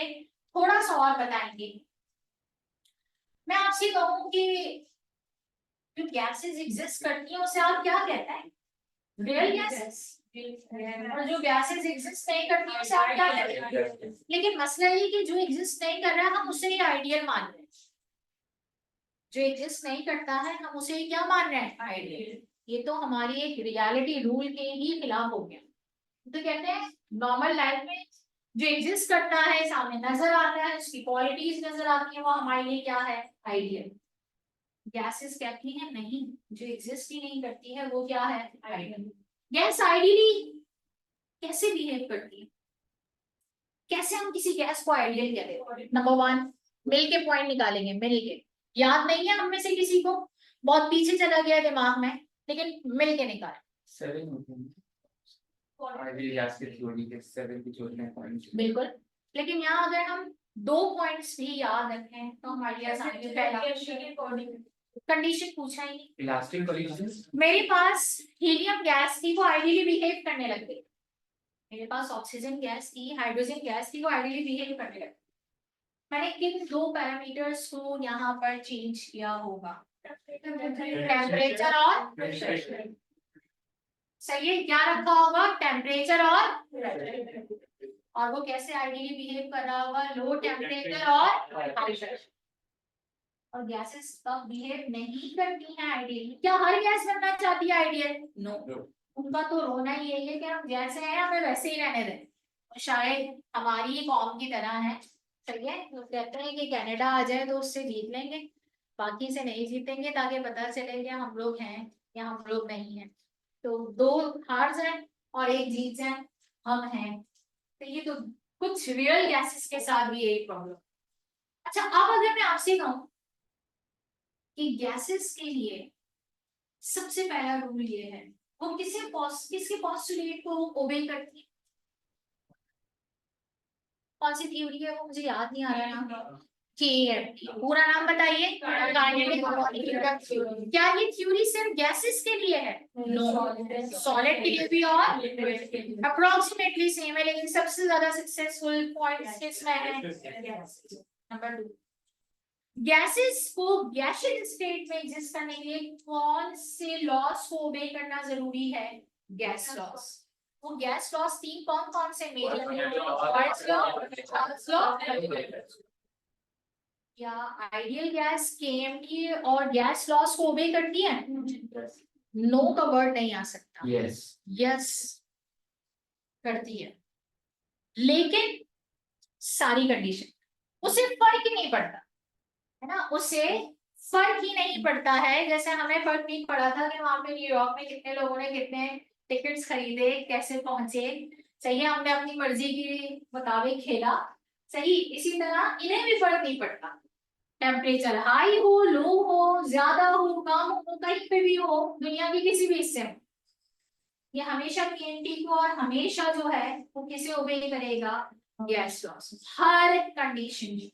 थोड़ा सा और बताएंगे मैं आपसे कहूं कि जो गैसेस एग्जिस्ट करती हैं उसे आप क्या कहते हैं रियल गैसेस और जो गैसेस एग्जिस्ट नहीं करती है उसे आप क्या कहते हैं लेकिन मसला ये कि जो एग्जिस्ट नहीं कर रहा है हम उसे ही आइडियल मान रहे हैं जो एग्जिस्ट नहीं करता है हम उसे ही क्या मान रहे हैं आइडियल ये तो हमारी एक रियलिटी रूल के ही खिलाफ हो गया तो कहते हैं नॉर्मल लाइफ में जो एग्जिस्ट करता है सामने नजर आता है उसकी क्वालिटीज नजर आती है वो हमारे लिए क्या है आइडियल गैसेस कहती हैं नहीं जो एग्जिस्ट ही नहीं करती है वो क्या है आइडियल गैस आइडियली कैसे बिहेव करती है कैसे हम किसी गैस को आइडियल कहते हैं नंबर 1 मिल के पॉइंट निकालेंगे मिल के याद नहीं है हम में से किसी को बहुत पीछे चला गया दिमाग में लेकिन मिल के निकाल 7 होते हैं आइडियल गैस की थ्योरी के 7 की जोड़ने पॉइंट्स बिल्कुल लेकिन यहाँ अगर हम 2 पॉइंट्स भी याद रखें तो हमारी आसानी से पहला कंडीशन पूछा ही नहीं इलास्टिक कंडीशंस मेरे पास हीलियम गैस थी वो आइडियली बिहेव करने लग गई मेरे पास ऑक्सीजन गैस थी हाइड्रोजन गैस थी वो आइडियली बिहेव करने लग गई मैंने किन 2 पैरामीटर्स को यहाँ पर चेंज किया होगा टेम्परेचर और सही है क्या रखा होगा टेम्परेचर और वो कैसे आइडियली बिहेव कर रहा होगा लो टेम्परेचर और हाई प्रेशर और गैसेस कब बिहेव नहीं करती हैं आइडियली क्या हर गैस बनना चाहती है आइडियल नो उनका तो रोना ही यही है कि हम जैसे हैं हमें वैसे ही रहने दें और शायद हमारी ही कौम की तरह है सही है तो कहते हैं कि कनाडा आ जाए तो उससे जीत लेंगे बाकी से नहीं जीतेंगे ताकि पता चले कि हम लोग हैं या हम लोग नहीं हैं तो 2 हार जाए और 1 जीत जाए हम हैं तो ये तो कुछ रियल गैसेस के साथ भी यही प्रॉब्लम अच्छा अब अगर मैं आपसे कहूं कि गैसेस के लिए सबसे पहला रूल ये है वो किसके पोस्टुलेट को ओबे करती है कौन सी थ्योरी है वो मुझे याद नहीं आ रहा नाम पूरा नाम बताइए क्या ये थ्योरी सिर्फ गैसेस के लिए है नो सॉलिड के लिए भी और अप्रोक्सीमेटली सेम है लेकिन सबसे ज्यादा सक्सेसफुल पॉइंट्स किसमें है नंबर 2 गैसेस को गैसियस स्टेट में एग्जिस्ट करने के लिए कौन से लॉस को ओबे करना जरूरी है गैस लॉस वो गैस लॉस तीन कौन कौन से मेजर बर्नस लॉ, चार्ल्स लॉ या आइडियल गैस, केएमटी और गैस लॉस को ओबे करती है? नो का वर्ड नहीं आ सकता। यस यस करती है, लेकिन सारी कंडीशन उसे फर्क ही नहीं पड़ता है ना, उसे फर्क ही नहीं पड़ता है। जैसे हमें फर्क नहीं पड़ा था कि वहां पे न्यूयॉर्क में कितने लोगों ने कितने टिकट्स खरीदे, कैसे पहुंचे, सही है, हमने अपनी मर्जी के मुताबिक खेला, सही। इसी तरह इन्हें भी फर्क नहीं पड़ता, टेम्परेचर हाई हो, लो हो, ज्यादा हो, कम हो, कहीं पे भी हो, दुनिया के किसी भी हिस्से में, ये हमेशा केएनटी को और हमेशा जो है वो किसे ओबे करेगा? Gas laws. हर कंडीशन में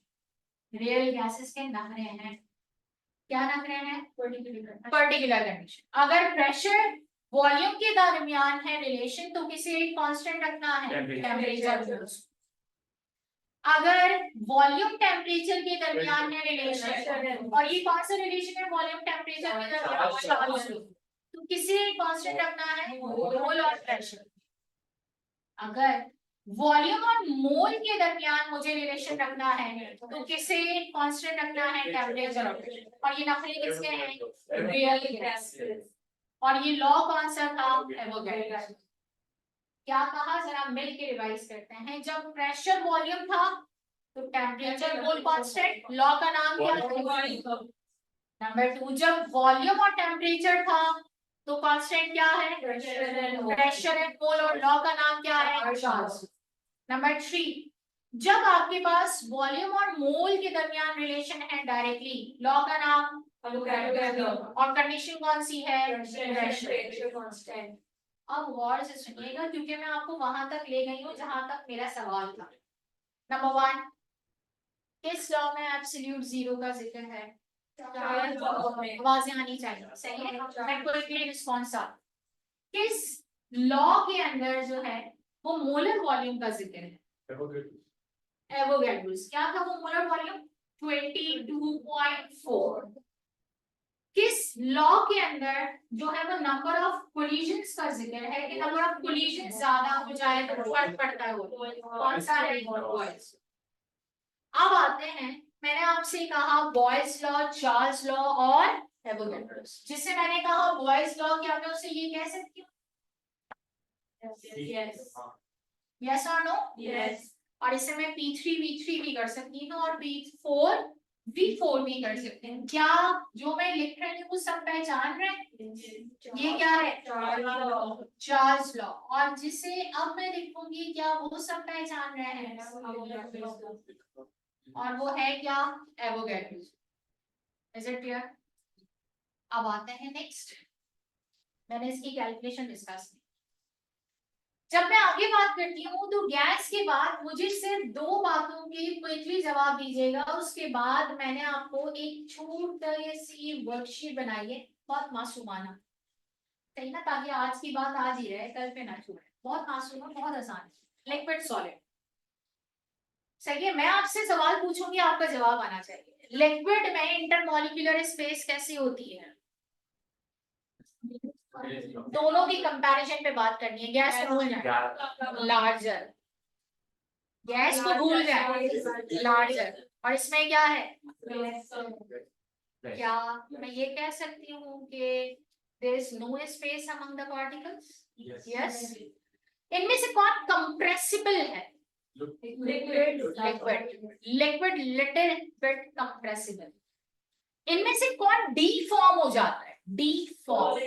रियल गैसेस के नखरे हैं, क्या नखरे हैं? Particular condition. अगर प्रेशर वॉल्यूम के दरमियान है रिलेशन, तो किसे कांस्टेंट रखना है? टेम्परेचर। अगर वॉल्यूम टेम्परेचर के दरमियान है रिलेशन, और ये कौन सा रिलेशन है? वॉल्यूम टेम्परेचर के दरमियान, तो किसे कांस्टेंट रखना है? मोल और प्रेशर। अगर वॉल्यूम और मोल के दरमियान मुझे रिलेशन रखना है, तो किसे कांस्टेंट रखना है? टेम्परेचर और प्रेशर। और ये नखरे किसके हैं? Real gases. और ये लॉ कौन सा था? एवोगैड्रो। क्या कहा, जरा मिल के रिवाइज करते हैं। जब प्रेशर वॉल्यूम था तो टेम्परेचर मोल कांस्टेंट, लॉ का नाम क्या था? नंबर 2, जब वॉल्यूम और टेम्परेचर था तो कांस्टेंट क्या है? प्रेशर एंड मोल, और लॉ का नाम क्या है? चार्ल्स। नंबर 3, जब आपके पास वॉल्यूम और मोल के दरमियान रिलेशन है डायरेक्टली, लॉ का नाम एवोगैड्रो, और कंडीशन कौन सी है? Pressure constant. अब गौर से सुनिएगा, क्योंकि मैं आपको वहां तक ले गई हूँ जहां तक मेरा सवाल था। नंबर 1, किस लॉ में एब्सोल्यूट जीरो का जिक्र है? आवाजें आनी चाहिए, सही है। मैं क्विकली रिस्पॉन्स आ, किस लॉ के अंदर जो है वो मोलर वॉल्यूम का जिक्र है? एवोगैड्रोस। क्या था वो मोलर वॉल्यूम? 22.4। किस लॉ के अंदर जो है वो नंबर ऑफ कोलिजन्स का जिक्र है कि नंबर ऑफ कोलिजन्स ज्यादा हो जाए तो फर्क पड़ता है? वो कौन सा है? बॉयल्स। अब आते हैं, मैंने आपसे कहा बॉयल्स लॉ, चार्ल्स लॉ और एवोगैड्रोस। जिससे मैंने कहा बॉयल्स लॉ, क्या मैं उसे ये कह सकती हूँ? यस और नो? यस। और इसे मैं P3 V3 भी कर सकती हूँ और P4 V4 भी कर सकते हैं। क्या जो मैं लिख रही हूँ वो सब पहचान रहे हैं? ये क्या है? Charles law. और जिसे अब मैं लिखूंगी, क्या वो सब पहचान रहे हैं? और वो है क्या? एवोगैड्रो। Is it clear? अब आते हैं नेक्स्ट, मैंने इसकी कैलकुलेशन डिस्कस की। जब मैं आगे बात करती हूँ तो गैस के बाद मुझे सिर्फ दो बातों के क्विकली जवाब दीजिएगा, उसके बाद मैंने आपको एक छोटी सी वर्कशीट बनाई है, बहुत मासूमाना, सही ना, ताकि आज की बात आज ही रहे, कल पे ना छूटे। बहुत मासूम है, बहुत आसान है। लिक्विड सॉलिड, सही है। मैं आपसे सवाल पूछूंगी, आपका जवाब आना चाहिए। लिक्विड में इंटरमॉलिक्यूलर स्पेस कैसी होती है? दोनों की कंपैरिजन पे बात करनी है। गैस को भूल जाए, लार्जर। गैस को भूल जाए, लार्जर। और इसमें क्या है? क्या मैं ये कह सकती हूँ कि there is no space among the particles? Yes. इनमें से कौन कंप्रेसिबल है? Liquid. Liquid little bit compressible. इनमें से कौन डीफॉर्म हो जाता है? डीफॉर्म।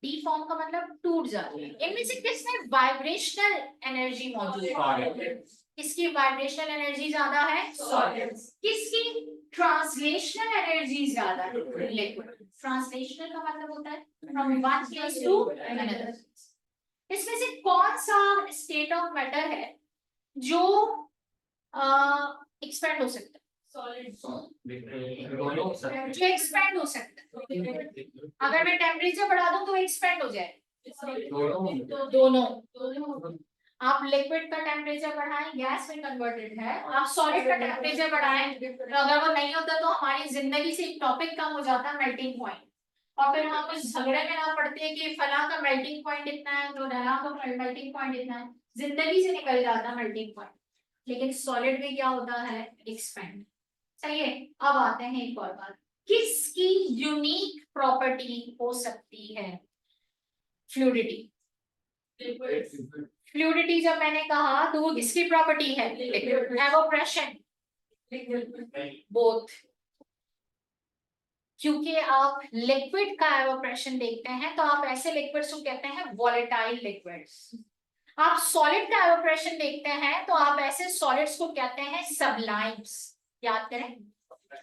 डीफॉर्म का मतलब टूट जाता है। इनमें से किसमें वाइब्रेशनल एनर्जी मौजूद है? किसकी वाइब्रेशनल एनर्जी ज्यादा है? किसकी ट्रांसलेशनल एनर्जी ज्यादा है? लिक्विड। ट्रांसलेशनल का मतलब होता है from one place to another. इसमें से कौन सा स्टेट ऑफ मैटर है जो एक्सपेंड हो सकता है? जो एक्सपेंड हो सकता है। अगर मैं टेम्परेचर बढ़ा दूं तो एक्सपेंड हो जाए? दोनों। आप लिक्विड का टेम्परेचर बढ़ाएं, गैस में कन्वर्टेड है। आप सॉलिड का टेम्परेचर बढ़ाएं, तो अगर वो नहीं होता तो हमारी जिंदगी से एक टॉपिक कम हो जाता, मेल्टिंग पॉइंट। और फिर हम उस झगड़े में ना पड़ते हैं कि फला का मेल्टिंग पॉइंट इतना है तो डला का मेल्टिंग पॉइंट इतना है, जिंदगी से निकल जाता है मेल्टिंग पॉइंट। लेकिन सॉलिड में क्या होता है, एक्सपेंड। सही है। अब आते हैं एक और बात, किसकी यूनिक प्रॉपर्टी हो सकती है फ्लूइडिटी। फ्लूइडिटी जब मैंने कहा तो वो किसकी प्रॉपर्टी है, एवोप्रेशन, बोथ। क्योंकि आप लिक्विड का एवोप्रेशन देखते हैं तो आप ऐसे लिक्विड्स को कहते हैं वॉलेटाइल लिक्विड्स। आप सॉलिड का एवोप्रेशन देखते हैं तो आप ऐसे सॉलिड्स को कहते हैं सबलाइम्स। याद करें,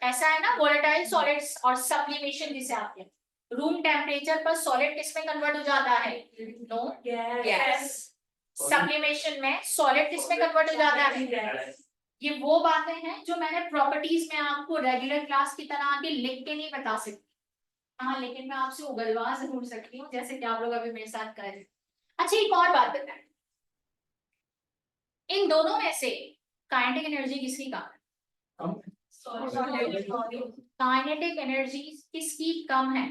ऐसा है ना, वॉलेटाइल सॉलिड्स और सब्लिमेशन जिसे आप कहते हैं। रूम टेम्परेचर पर सॉलिड किस में कन्वर्ट हो जाता है, नो गैस। सब्लिमेशन में सॉलिड किस में कन्वर्ट हो जाता है। ये वो बातें हैं जो मैंने प्रॉपर्टीज में आपको रेगुलर क्लास की तरह आगे लिख के नहीं बता सकती। हाँ, लेकिन मैं आपसे उगलवा जरूर सकती हूँ, जैसे कि आप लोग अभी मेरे साथ कर रहे हैं। अच्छा, एक और बात बताएं, इन दोनों में से काइनेटिक एनर्जी किसकी कम है, काइनेटिक एनर्जी किसकी कम है,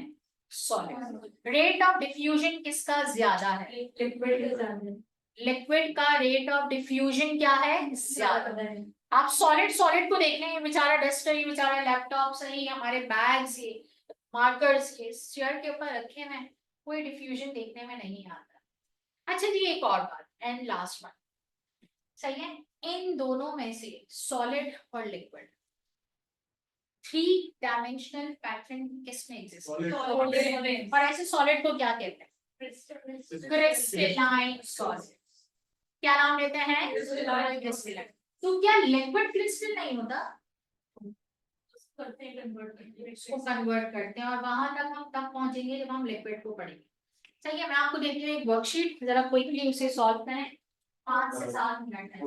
सॉलिड। रेट ऑफ डिफ्यूजन किसका ज्यादा है, लिक्विड का ज्यादा। लिक्विड का रेट ऑफ डिफ्यूजन क्या है, ज्यादा है। आप सॉलिड सॉलिड को देख लेंगे, बेचारा डस्टर, ये बेचारा लैपटॉप सही, हमारे बैग्स, ये मार्कर्स के चेयर के ऊपर रखे हुए हैं, कोई डिफ्यूजन देखने में नहीं आता। अच्छा जी, एक और बात एंड लास्ट वन, सही है, इन दोनों में से सॉलिड और लिक्विड थ्री डायमेंशनल पैटर्न किसमें एग्जिस्ट, और ऐसे सॉलिड को क्या कहते हैं, क्रिस्टलाइन सॉलिड। क्या नाम लेते हैं, क्रिस्टलाइन। तो क्या लिक्विड क्रिस्टल नहीं होता, इसको कन्वर्ट करते हैं, और वहां तक हम तब पहुंचेंगे जब हम लिक्विड को पढ़ेंगे। सही है, मैं आपको देती हूँ एक वर्कशीट, जरा क्विकली उसे सॉल्व करें, 5 से 7 मिनट है।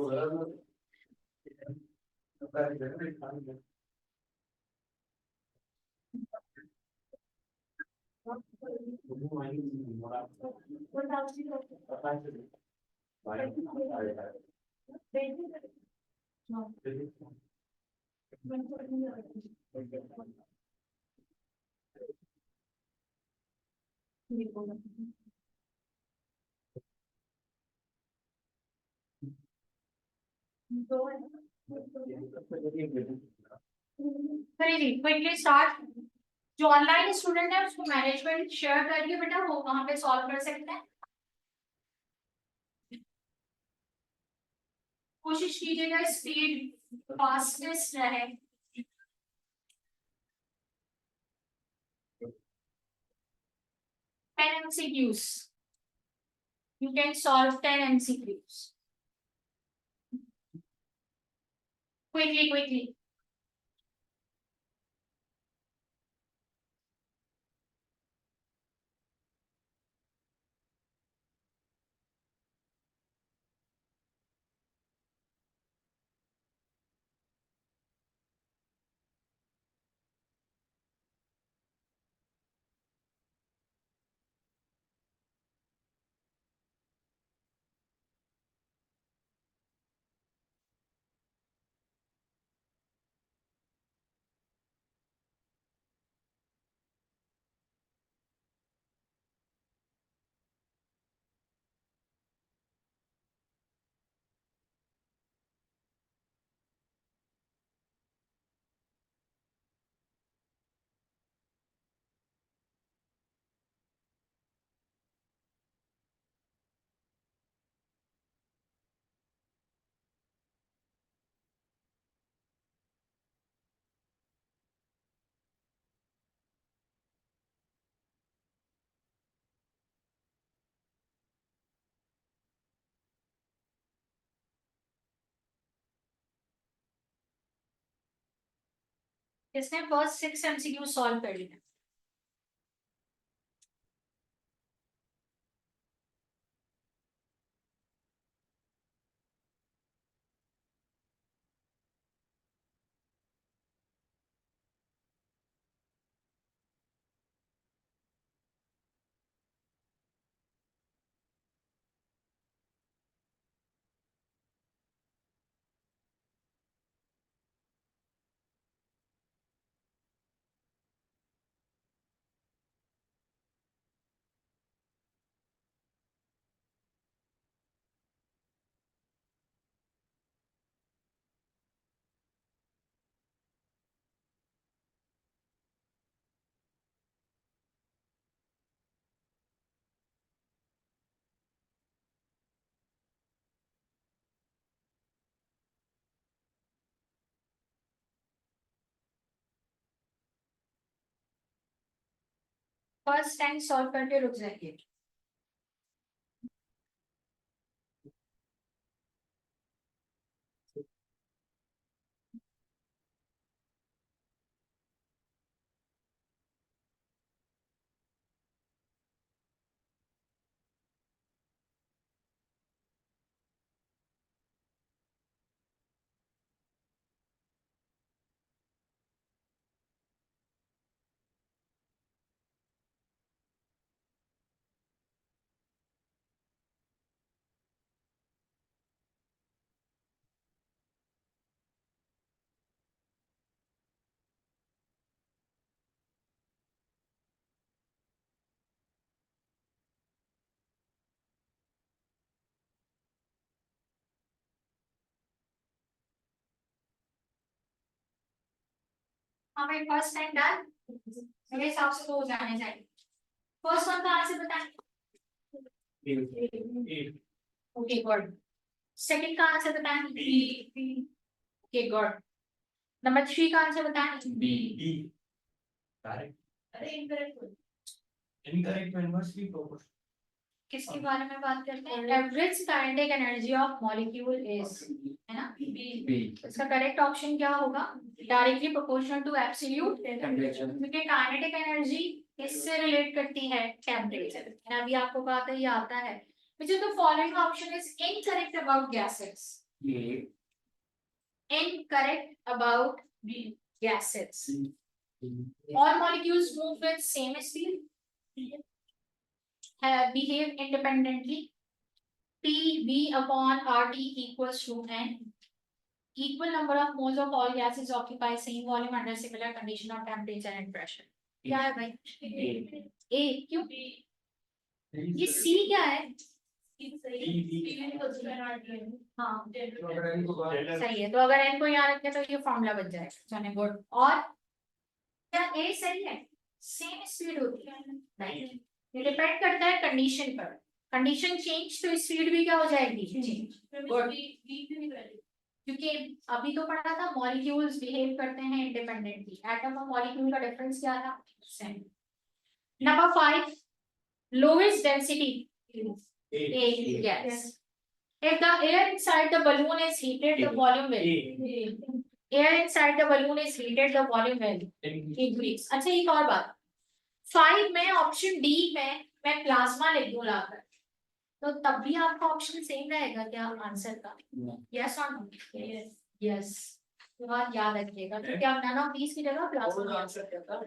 Quickly start. जो ऑनलाइन स्टूडेंट है उसको मैनेजमेंट शेयर करके बेटा वो वहां पे सॉल्व कर सकते हैं। कोशिश कीजिएगा स्पीड फास्टेस्ट रहे। 10 MCQs, you can solve 10 MCQs quickly. इसने फर्स्ट 6 MCQ सॉल्व कर लिया। फर्स्ट टाइम सॉल्व करके रुक जाएंगे। हमें फर्स्ट टाइम डन, मेरे हिसाब से तो हो जाने चाहिए। फर्स्ट वन का आंसर बताएं। Okay good. सेकंड का आंसर बताएं। बी। Okay good. नंबर 3 का आंसर बताएं। बी। अरे इनकरेक्ट। Incorrect inversely proportional. किसके बारे में बात करते हैं? Average kinetic energy of molecule is, है ना? बी। इसका करेक्ट ऑप्शन क्या होगा? Directly proportional to absolute temperature. क्योंकि काइनेटिक एनर्जी इससे रिलेट करती है टेम्परेचर। अभी आपको बात है ये आता है। which of the following option is incorrect about gases? A. Incorrect about gases. All molecules move with same speed, behave independently. TB upon RT equals to N. Equal number of moles of all gases occupy same volume under similar condition of temperature and pressure. क्या है भाई? A क्यों? ये C क्या है? हाँ सही है। तो अगर n को यहाँ रखें तो ये फॉर्मूला बन जाएगा। चलिए गुड। और क्या A सही है? सेम स्पीड होती है, राइट? ये डिपेंड करता है कंडीशन पर। कंडीशन चेंज तो स्पीड भी क्या हो जाएगी? चेंज। गुड। क्योंकि अभी तो पढ़ा था मॉलिक्यूल्स बिहेव करते हैं इंडिपेंडेंटली। एटम और मॉलिक्यूल का डिफरेंस क्या था? Same. Number 5, lowest density A gas. If the air inside the balloon is heated, the volume will. Air inside the balloon is heated, the volume will increase. अच्छा एक और बात, 5 में option D में मैं प्लाज्मा लिख दूं लाकर, तो तब भी आपका ऑप्शन सेम रहेगा क्या आंसर का? यस और नो? यस। तो बात याद रखिएगा क्योंकि आप नन ऑफ दीस की जगह प्लाज्मा आंसर करता है।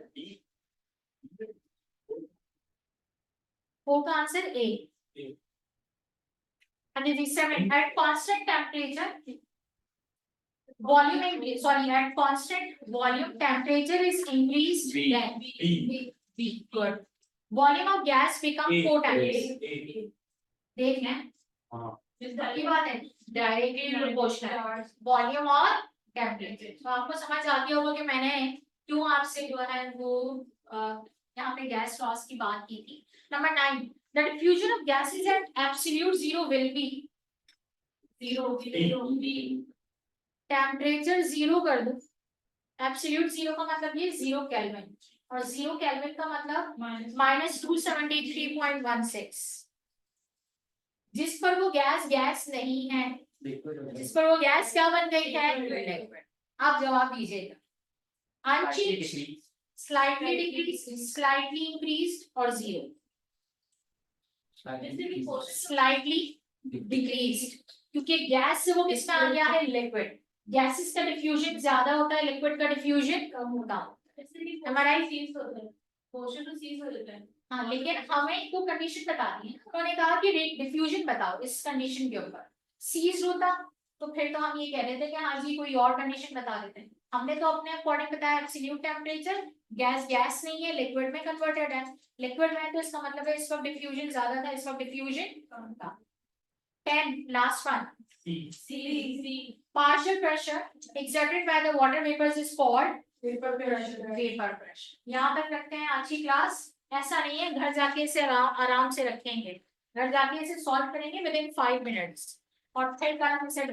4 का answer A. And the 7 at constant temperature, volume increase. Sorry, at constant volume, temperature is increased. B. Then B. B. Good. Volume of gas become 4 times. देख लें। की बात है डायरेक्टली प्रोपोर्शनल वॉल्यूम और temperature. तो आपको समझ आ गया होगा कि मैंने क्यों आपसे जो है वो यहाँ पे गैस लॉस की बात की थी। Number 9, the diffusion of gases at absolute zero will be temperature 0 कर दो। एब्सोल्यूट 0 का मतलब ये 0 केल्विन, और 0 केल्विन का मतलब -273.16। जिस पर वो गैस नहीं है, जिस पर वो गैस क्या बन गई है? लिक्विड। आप जवाब दीजिएगा। Unchanged, slightly decreased, slightly increased और 0। स्लाइटली डिक्रीज्ड क्योंकि गैस से वो किस में आ गया है? लिक्विड। गैसेस का डिफ्यूजन ज्यादा होता है, लिक्विड का डिफ्यूजन कम होता है। हमारा सीज होता है, पोर्शन टू सीज होता है। हाँ लेकिन हमें तो कंडीशन बता दी है, उन्होंने कहा कि डिफ्यूजन बताओ इस कंडीशन के ऊपर। सीज होता तो फिर तो हम ये कह रहे थे कि हाँ जी कोई और कंडीशन बता देते हैं। हमने तो अपने अकॉर्डिंग बताया एब्सोल्यूट टेम्परेचर, गैस नहीं है, लिक्विड में कन्वर्टेड है। लिक्विड में तो इसका मतलब है इस वक्त डिफ्यूजन ज्यादा था, इस वक्त डिफ्यूजन कम था। 10 last one, C. Partial pressure exerted by the water vapors is called vapor pressure. यहाँ तक रखते हैं आज की क्लास। ऐसा नहीं है घर जाके इसे आराम से रखेंगे, घर जाके इसे सॉल्व करेंगे विद इन 5 मिनट्स और फिर कल हम इसे